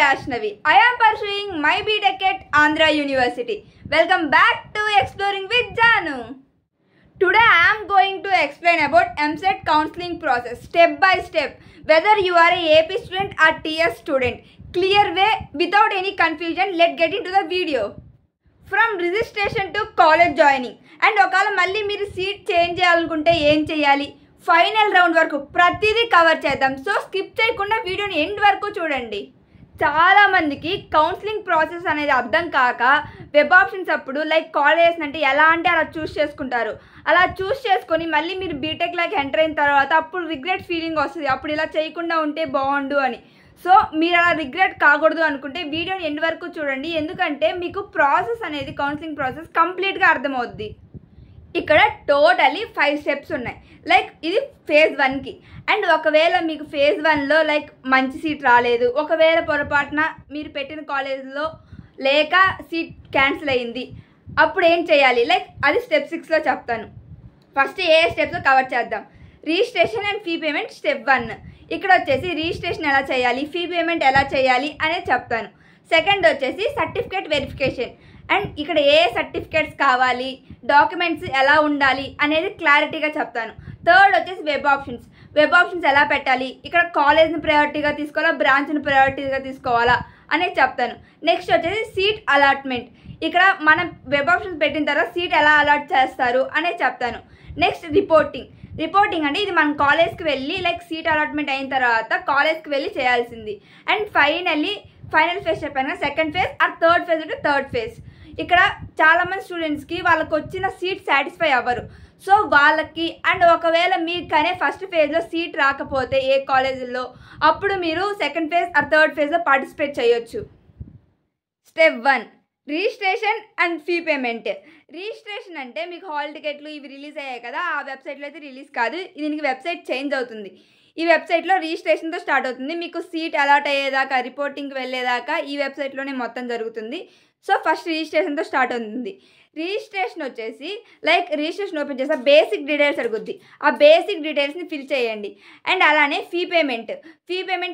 Ashnavi. I am pursuing my BTech at Andhra University. Welcome back to Exploring with Janu. Today I am going to explain about MCET counseling process step by step. Whether you are a AP student or TS student, clear way without any confusion. Let's get into the video. From registration to college joining and ఒకవేళ మళ్ళీ మీరు seat change చేయాలనుకుంటే ఏం చేయాలి, final round వరకు ప్రతిదీ cover చేద్దాం. So skip చేయకుండా వీడియోని ఎండ్ వరకు చూడండి. చాలామందికి కౌన్సిలింగ్ ప్రాసెస్ అనేది అర్థం కాక వెబ్ ఆప్షన్స్ అప్పుడు లైక్ కాలేజెస్ అంటే ఎలా అంటే అలా చూస్ చేసుకుంటారు. అలా చూస్ చేసుకొని మళ్ళీ మీరు బీటెక్లోకి ఎంటర్ అయిన తర్వాత అప్పుడు రిగ్రెట్ ఫీలింగ్ వస్తుంది, అప్పుడు ఇలా చేయకుండా ఉంటే బాగుండు అని. సో మీరు అలా రిగ్రెట్ కాకూడదు అనుకుంటే వీడియోని ఎండ్ వరకు చూడండి, ఎందుకంటే మీకు ప్రాసెస్ అనేది కౌన్సిలింగ్ ప్రాసెస్ కంప్లీట్గా అర్థమవుద్ది. ఇక్కడ టోటలీ 5 స్టెప్స్ ఉన్నాయి. లైక్ ఇది ఫేజ్ 1కి. అండ్ ఒకవేళ మీకు ఫేజ్ 1లో లైక్ మంచి సీట్ రాలేదు, ఒకవేళ పొరపాటున మీరు పెట్టిన కాలేజ్లో లేక సీట్ క్యాన్సిల్ అయ్యింది, అప్పుడు ఏం చేయాలి, లైక్ అది స్టెప్ 6లో చెప్తాను. ఫస్ట్ ఏ స్టెప్స్ కవర్ చేద్దాం. Registration and fee payment step 1. ఇక్కడ వచ్చేసి రిజిస్ట్రేషన్ ఎలా చేయాలి, ఫీ పేమెంట్ ఎలా చేయాలి అనేది చెప్తాను. సెకండ్ వచ్చేసి సర్టిఫికేట్ వెరిఫికేషన్. అండ్ ఇక్కడ ఏ సర్టిఫికేట్స్ కావాలి, డాక్యుమెంట్స్ ఎలా ఉండాలి అనేది క్లారిటీగా చెప్తాను. థర్డ్ వచ్చేసి వెబ్ ఆప్షన్స్. వెబ్ ఆప్షన్స్ ఎలా పెట్టాలి, ఇక్కడ కాలేజ్ని ప్రయారిటీగా తీసుకోవాలా, బ్రాంచ్ని ప్రయారిటీగా తీసుకోవాలా అనేది చెప్తాను. నెక్స్ట్ వచ్చేసి సీట్ అలాట్మెంట్. ఇక్కడ మనం వెబ్ ఆప్షన్స్ పెట్టిన తర్వాత సీట్ ఎలా అలాట్ చేస్తారు అనేది చెప్తాను. నెక్స్ట్ రిపోర్టింగ్ అంటే ఇది మనం కాలేజ్కి వెళ్ళి లైక్ సీట్ అలాట్మెంట్ అయిన తర్వాత కాలేజ్కి వెళ్ళి చేయాల్సింది. అండ్ ఫైనల్ ఫేజ్ చెప్పాను, second phase or third phase అంటే థర్డ్ ఫేజ్. ఇక్కడ చాలామంది స్టూడెంట్స్కి వాళ్ళకి వచ్చిన సీట్ సాటిస్ఫై అవ్వరు. సో వాళ్ళకి అండ్ ఒకవేళ మీకనే ఫస్ట్ ఫేజ్లో సీట్ రాకపోతే ఏ కాలేజీల్లో, అప్పుడు మీరు సెకండ్ ఫేజ్ ఆర్ థర్డ్ ఫేజ్లో పార్టిసిపేట్ చేయొచ్చు. Step 1 registration and fee payment. Registration అంటే మీకు హాల్ టికెట్లు ఇవి రిలీజ్ అయ్యాయి కదా, ఆ వెబ్సైట్లో అయితే రిలీజ్ కాదు, దీనికి వెబ్సైట్ చేంజ్ అవుతుంది. ఈ వెబ్సైట్లో రిజిస్ట్రేషన్తో స్టార్ట్ అవుతుంది. మీకు సీట్ అలాట్ అయ్యేదాకా, రిపోర్టింగ్కి వెళ్ళేదాకా ఈ వెబ్సైట్లోనే మొత్తం జరుగుతుంది. సో ఫస్ట్ రిజిస్ట్రేషన్తో స్టార్ట్ అవుతుంది. రిజిస్ట్రేషన్ వచ్చేసి లైక్ రిజిస్ట్రేషన్ ఓపెన్ చేస్తే బేసిక్ డీటెయిల్స్ అడుగుద్ది, ఆ బేసిక్ డీటెయిల్స్ని ఫిల్ చేయండి. అండ్ అలానే ఫీ పేమెంట్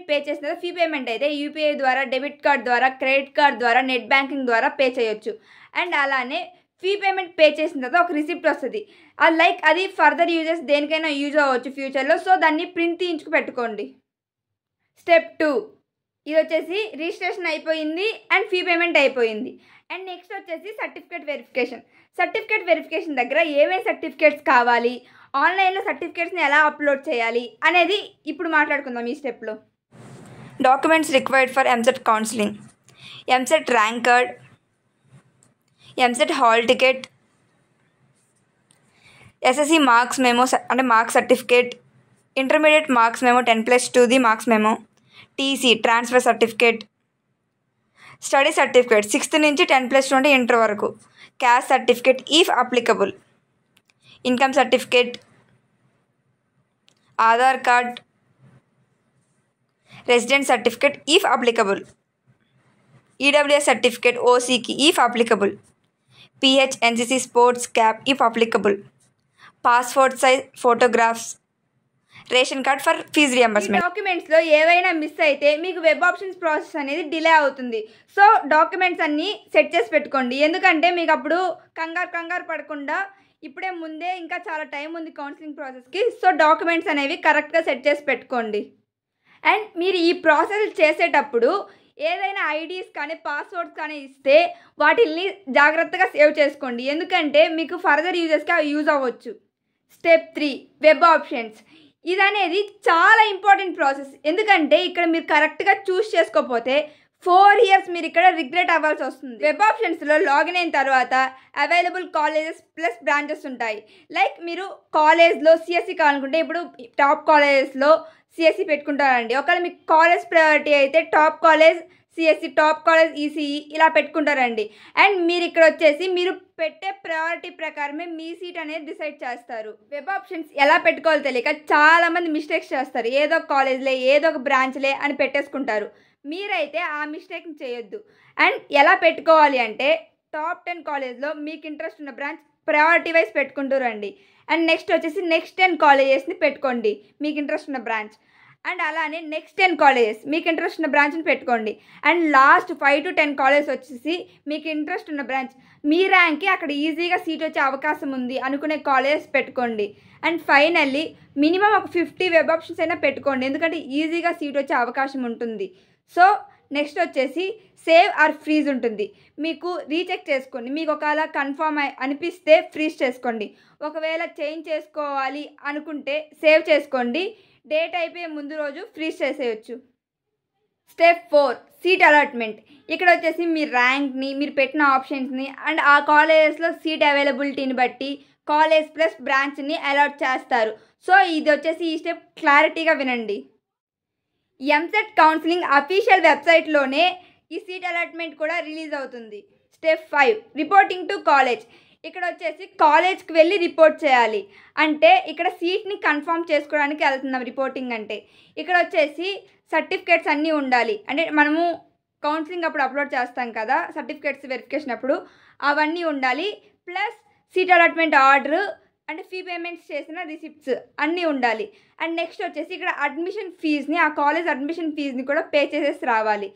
పే చేసిన తర్వాత ఫీ పేమెంట్ అయితే యూపీఐ ద్వారా, డెబిట్ కార్డ్ ద్వారా, క్రెడిట్ కార్డ్ ద్వారా, నెట్ బ్యాంకింగ్ ద్వారా పే చేయొచ్చు. అండ్ అలానే ఫీ పేమెంట్ పే చేసిన తర్వాత ఒక రిసిప్ట్ వస్తుంది. అది లైక్ అది ఫర్దర్ యూజెస్ దేనికైనా యూజ్ అవ్వచ్చు ఫ్యూచర్లో. సో దాన్ని ప్రింట్ తీయించుకు పెట్టుకోండి. స్టెప్ 2 ఇది వచ్చేసి రిజిస్ట్రేషన్ అయిపోయింది అండ్ ఫీ పేమెంట్ అయిపోయింది. అండ్ నెక్స్ట్ వచ్చేసి సర్టిఫికేట్ వెరిఫికేషన్ దగ్గర ఏమేమి సర్టిఫికేట్స్ కావాలి, ఆన్లైన్లో సర్టిఫికేట్స్ని ఎలా అప్లోడ్ చేయాలి అనేది ఇప్పుడు మాట్లాడుకుందాం ఈ స్టెప్లో. Documents required for EAMCET counselling: EAMCET rank card, EAMCET hall ticket, SSC marks memo అంటే marks certificate, intermediate marks memo 10+2 marks memo, TC transfer certificate, study certificate 6th నుంచి 10+2 అంటే ఇంటర్ వరకు, caste certificate if applicable, income certificate, Aadhaar card, resident certificate if applicable, EWS certificate ఓసీకి if applicable, PH NCC sports cap if applicable, passport size photographs, ration card for fee reimbursement. డాక్యుమెంట్స్లో ఏవైనా miss అయితే మీకు web options process అనేది delay అవుతుంది. So documents అన్నీ set చేసి పెట్టుకోండి, ఎందుకంటే మీకు అప్పుడు కంగారు పడకుండా ఇప్పుడే ముందే ఇంకా చాలా టైం ఉంది కౌన్సిలింగ్ ప్రాసెస్కి. సో డాక్యుమెంట్స్ అనేవి కరెక్ట్గా సెట్ చేసి పెట్టుకోండి. అండ్ మీరు ఈ ప్రాసెస్ చేసేటప్పుడు ఏదైనా ఐడీస్ కానీ పాస్వర్డ్స్ కానీ ఇస్తే వాటిల్ని జాగ్రత్తగా సేవ్ చేసుకోండి, ఎందుకంటే మీకు ఫర్దర్ యూజెస్కి అవి యూజ్ అవ్వచ్చు. Step 3 web options. ఇది అనేది చాలా ఇంపార్టెంట్ ప్రాసెస్, ఎందుకంటే ఇక్కడ మీరు కరెక్ట్గా చూస్ చేసుకోకపోతే 4 years మీరు ఇక్కడ రిగ్రెట్ అవ్వాల్సి వస్తుంది. వెబ్ ఆప్షన్స్లో లాగిన్ అయిన తర్వాత అవైలబుల్ కాలేజెస్ ప్లస్ బ్రాంచెస్ ఉంటాయి. లైక్ మీరు కాలేజ్లో సిఎస్సి కావాలనుకుంటే ఇప్పుడు టాప్ కాలేజెస్లో సిఎస్సి పెట్టుకుంటారండి. ఒకవేళ మీకు కాలేజ్ ప్రయారిటీ అయితే top college CSE, top college ECE ఇలా పెట్టుకుంటారండి. అండ్ మీరు ఇక్కడ వచ్చేసి మీరు పెట్టే ప్రయారిటీ ప్రకారమే మీ సీట్ అనేది డిసైడ్ చేస్తారు. వెబ్ ఆప్షన్స్ ఎలా పెట్టుకోవాలో తెలియక చాలామంది మిస్టేక్స్ చేస్తారు, ఏదో ఒక కాలేజ్లే ఏదో ఒక బ్రాంచ్లే అని పెట్టేసుకుంటారు. మీరైతే ఆ మిస్టేక్ని చేయొద్దు. అండ్ ఎలా పెట్టుకోవాలి అంటే టాప్ 10 కాలేజ్లో మీకు ఇంట్రెస్ట్ ఉన్న బ్రాంచ్ ప్రయారిటీ వైజ్ పెట్టుకుంటూ రండి. అండ్ నెక్స్ట్ వచ్చేసి నెక్స్ట్ 10 కాలేజెస్ని పెట్టుకోండి మీకు ఇంట్రెస్ట్ ఉన్న బ్రాంచ్. అండ్ అలానే నెక్స్ట్ 10 కాలేజెస్ మీకు ఇంట్రెస్ట్ ఉన్న బ్రాంచ్ని పెట్టుకోండి. అండ్ లాస్ట్ 5 to 10 కాలేజెస్ వచ్చేసి మీకు ఇంట్రెస్ట్ ఉన్న బ్రాంచ్, మీ ర్యాంక్కి అక్కడ ఈజీగా సీట్ వచ్చే అవకాశం ఉంది అనుకునే కాలేజెస్ పెట్టుకోండి. అండ్ ఫైనల్లీ మినిమం ఒక 50 వెబ్ ఆప్షన్స్ అయినా పెట్టుకోండి, ఎందుకంటే ఈజీగా సీట్ వచ్చే అవకాశం ఉంటుంది. సో నెక్స్ట్ వచ్చేసి సేవ్ ఆర్ ఫ్రీజ్ ఉంటుంది. మీకు రీచెక్ చేసుకోండి, మీకు ఒకవేళ కన్ఫర్మ్ అనిపిస్తే ఫ్రీజ్ చేసుకోండి. ఒకవేళ చేంజ్ చేసుకోవాలి అనుకుంటే సేవ్ చేసుకోండి, డేట్ అయిపోయే ముందు రోజు ఫ్రీజ్ చేసేయచ్చు. Step 4 seat allotment. ఇక్కడ వచ్చేసి మీ ర్యాంక్ని, మీరు పెట్టిన ఆప్షన్స్ని అండ్ ఆ కాలేజెస్లో సీట్ అవైలబిలిటీని బట్టి కాలేజ్ ప్లస్ బ్రాంచ్ని అలాట్ చేస్తారు. సో ఇది వచ్చేసి ఈ స్టెప్ క్లారిటీగా వినండి. ఎంసెట్ కౌన్సిలింగ్ అఫీషియల్ వెబ్సైట్లోనే ఈ సీట్ అలాట్మెంట్ కూడా రిలీజ్ అవుతుంది. Step 5 reporting to college. ఇక్కడ వచ్చేసి కాలేజ్కి వెళ్ళి రిపోర్ట్ చేయాలి. అంటే ఇక్కడ సీట్ని కన్ఫర్మ్ చేసుకోవడానికి వెళ్తున్నాం. రిపోర్టింగ్ అంటే ఇక్కడ వచ్చేసి సర్టిఫికేట్స్ అన్నీ ఉండాలి. అంటే మనము కౌన్సిలింగ్ అప్పుడు అప్లోడ్ చేస్తాం కదా సర్టిఫికేట్స్ వెరిఫికేషన్ అప్పుడు, అవన్నీ ఉండాలి. ప్లస్ సీట్ అలాట్మెంట్ ఆర్డర్ అంటే ఫీ పేమెంట్స్ చేసిన రిసిప్ట్స్ అన్నీ ఉండాలి. అండ్ నెక్స్ట్ వచ్చేసి ఇక్కడ అడ్మిషన్ ఫీజ్ని, ఆ కాలేజ్ అడ్మిషన్ ఫీజ్ని కూడా పే చేసేసి రావాలి.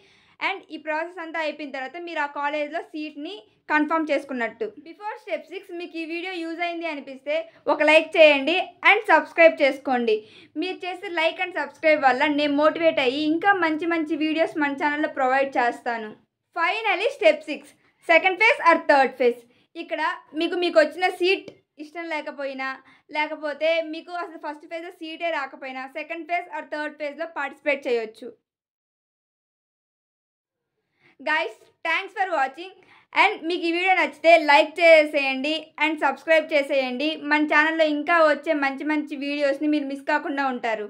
అండ్ ఈ ప్రాసెస్ అంతా అయిపోయిన తర్వాత మీరు ఆ కాలేజ్లో సీట్ని కన్ఫర్మ్ చేసుకున్నట్టు. బిఫోర్ స్టెప్ 6 మీకు ఈ వీడియో యూజ్ అయింది అనిపిస్తే ఒక లైక్ చేయండి అండ్ సబ్స్క్రైబ్ చేసుకోండి. మీరు చేసే లైక్ అండ్ సబ్స్క్రైబ్ వల్ల నేను మోటివేట్ అయ్యి ఇంకా మంచి మంచి వీడియోస్ మన ఛానల్లో ప్రొవైడ్ చేస్తాను. Finally step 6 second phase or third phase. ఇక్కడ మీకు వచ్చిన సీట్ ఇష్టం లేకపోయినా, లేకపోతే మీకు అసలు ఫస్ట్ ఫేజ్లో సీటే రాకపోయినా సెకండ్ ఫేజ్ ఆర్ థర్డ్ ఫేజ్లో పార్టిసిపేట్ చేయొచ్చు. Guys thanks for watching. And మీకు ఈ వీడియో నచ్చితే లైక్ చేసేయండి అండ్ సబ్స్క్రైబ్ చేసేయండి. మన ఛానల్లో ఇంకా వచ్చే మంచి మంచి వీడియోస్ని మీరు మిస్ కాకుండా ఉంటారు.